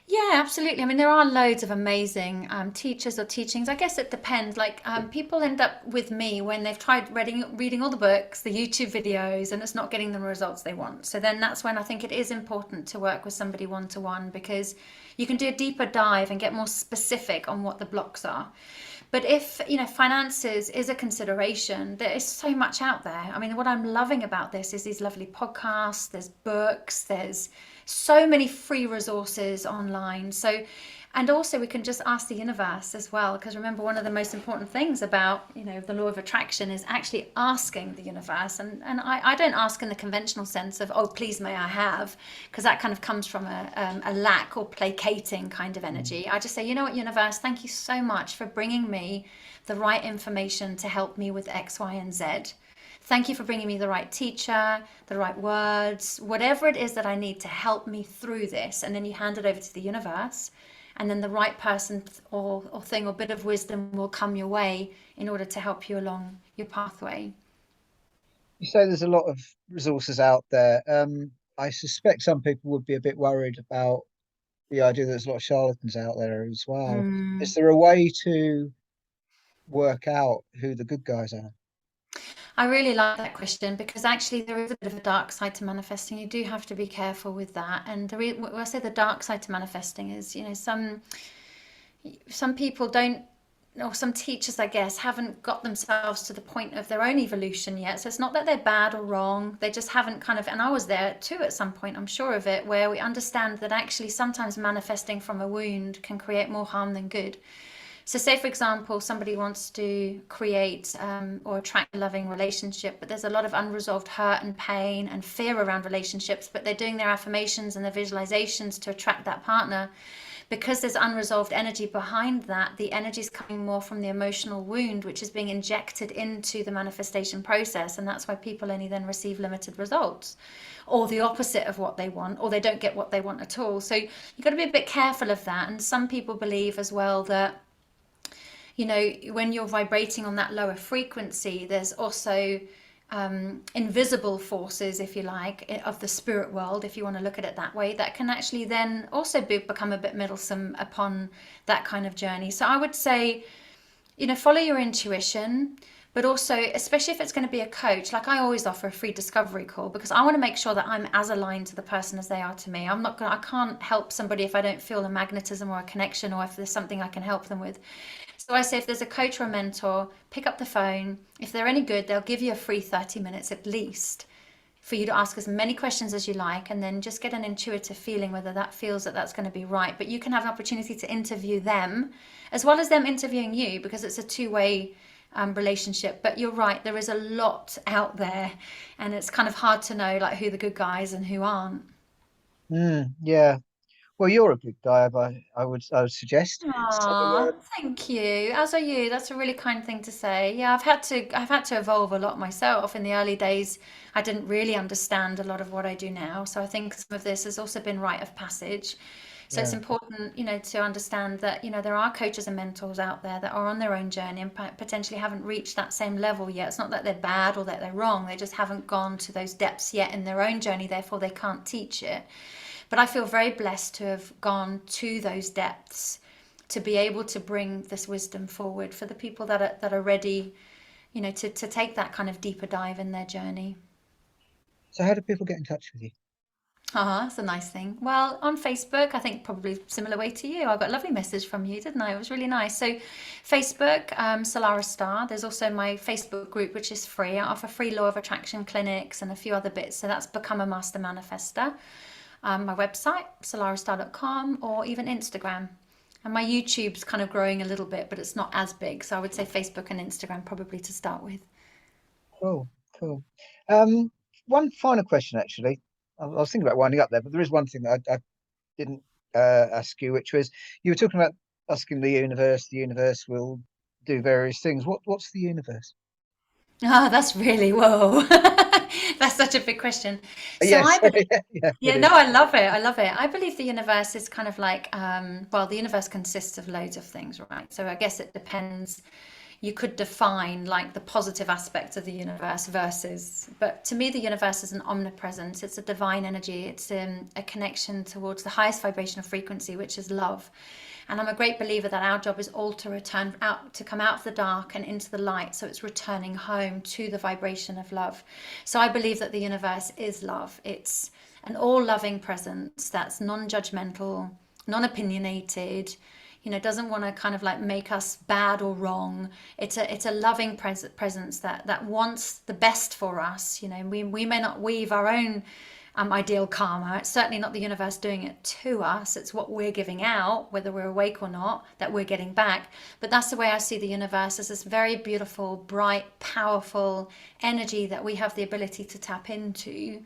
Yeah, absolutely. I mean, there are loads of amazing teachers or teachings. I guess it depends. Like, people end up with me when they've tried reading all the books, the YouTube videos, and it's not getting the results they want. So then that's when I think it is important to work with somebody one to one, because you can do a deeper dive and get more specific on what the blocks are. But if, finances is a consideration, there is so much out there. I mean, what I'm loving about this is these lovely podcasts, there's books, there's so many free resources online. So, and also we can just ask the universe as well, because remember, one of the most important things about, the law of attraction is actually asking the universe. And I don't ask in the conventional sense of, oh, please may I have, because that kind of comes from a lack or placating kind of energy. I just say, you know what, universe, thank you so much for bringing me the right information to help me with X, Y, and Z. Thank you for bringing me the right teacher, the right words, whatever it is that I need to help me through this. And then you hand it over to the universe, and then the right person or thing or bit of wisdom will come your way in order to help you along your pathway. You say there's a lot of resources out there. I suspect some people would be a bit worried about the idea that there's a lot of charlatans out there as well. Mm. Is there a way to work out who the good guys are? I really like that question, because actually there is a bit of a dark side to manifesting. You do have to be careful with that. And when I say the dark side to manifesting is, some people don't, or some teachers, I guess, haven't got themselves to the point of their own evolution yet. So it's not that they're bad or wrong. They just haven't kind of, and I was there too at some point, I'm sure of it, where we understand that actually sometimes manifesting from a wound can create more harm than good. So say, for example, somebody wants to create or attract a loving relationship, but there's a lot of unresolved hurt and pain and fear around relationships, but they're doing their affirmations and their visualizations to attract that partner. Because there's unresolved energy behind that, the energy is coming more from the emotional wound, which is being injected into the manifestation process. And that's why people only then receive limited results, or the opposite of what they want, or they don't get what they want at all. So you've got to be a bit careful of that. And some people believe as well that, when you're vibrating on that lower frequency, there's also invisible forces, if you like, of the spirit world, if you want to look at it that way, that can actually then also become a bit meddlesome upon that kind of journey. So I would say, follow your intuition, but also, especially if it's going to be a coach, like I always offer a free discovery call, because I want to make sure that I'm as aligned to the person as they are to me. I can't help somebody if I don't feel a magnetism or a connection, or if there's something I can help them with. So I say, if there's a coach or a mentor, pick up the phone. If they're any good, they'll give you a free 30 minutes at least for you to ask as many questions as you like, and then just get an intuitive feeling whether that feels that that's going to be right. But you can have an opportunity to interview them as well as them interviewing you, because it's a two-way relationship. But you're right, there is a lot out there, and it's kind of hard to know like who the good guys and who aren't. Yeah. Well, you're a good guy, I would suggest. So, Aw, thank you. As are you. That's a really kind thing to say. Yeah, I've had to evolve a lot myself. In the early days, I didn't really understand a lot of what I do now. So I think some of this has also been rite of passage. So it's yeah, important, to understand that, there are coaches and mentors out there that are on their own journey and potentially haven't reached that same level yet. It's not that they're bad or that they're wrong. They just haven't gone to those depths yet in their own journey. Therefore, they can't teach it. But I feel very blessed to have gone to those depths to be able to bring this wisdom forward for the people that are ready, to take that kind of deeper dive in their journey. so how do people get in touch with you? That's a nice thing. Well, on Facebook, I think probably similar way to you. I got a lovely message from you, didn't I? It was really nice. So, Facebook, Salarah Starre. There's also my Facebook group, which is free. I offer free law of attraction clinics and a few other bits. So that's Become a Master Manifester. My website, salarahstarre.com, or even Instagram. And my YouTube's kind of growing a little bit, but it's not as big. So I would say Facebook and Instagram probably to start with. Cool, cool. Um, One final question, actually. I was thinking about winding up there, but there is one thing that I didn't ask you, which was you were talking about asking the universe. The universe will do various things. What's the universe? Ah, that's really, whoa. That's such a big question. So Yes, I believe, yeah, it yeah, no, is. I love it. I love it. I believe the universe is kind of like, well, the universe consists of loads of things, right? So I guess it depends. You could define like the positive aspects of the universe versus, but to me, the universe is an omnipresence. It's a divine energy. It's a connection towards the highest vibrational frequency, which is love. And I'm a great believer that our job is all to return out, to come out of the dark and into the light. So it's returning home to the vibration of love. So I believe that the universe is love. It's an all loving presence that's non judgmental, non opinionated, doesn't want to kind of like make us bad or wrong. It's a loving presence that wants the best for us. We may not weave our own ideal karma. It's certainly not the universe doing it to us. It's what we're giving out, whether we're awake or not, that we're getting back. But that's the way I see the universe, as this very beautiful, bright, powerful energy that we have the ability to tap into.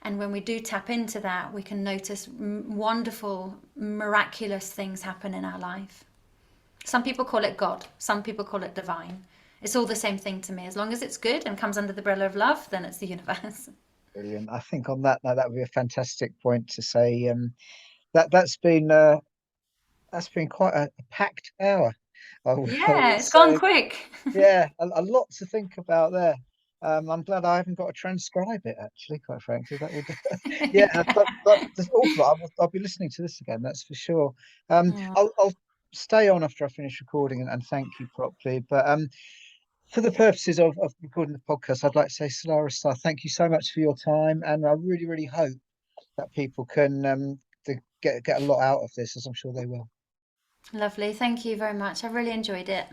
And when we do tap into that, we can notice wonderful, miraculous things happen in our life. Some people call it God, some people call it divine. It's all the same thing to me. As long as it's good and comes under the umbrella of love, then it's the universe. Brilliant. I think on that note, that would be a fantastic point to say. That's been quite a packed hour. I Yeah, would it's gone say. quick. Yeah, a lot to think about there. I'm glad I haven't got to transcribe it, actually, quite frankly. That would, yeah, but there's awful. I'll be listening to this again, that's for sure. I'll stay on after I finish recording and thank you properly. But for the purposes of recording the podcast, I'd like to say, Salarah Starre, thank you so much for your time. And I really, really hope that people can get a lot out of this, as I'm sure they will. Lovely. Thank you very much. I really enjoyed it.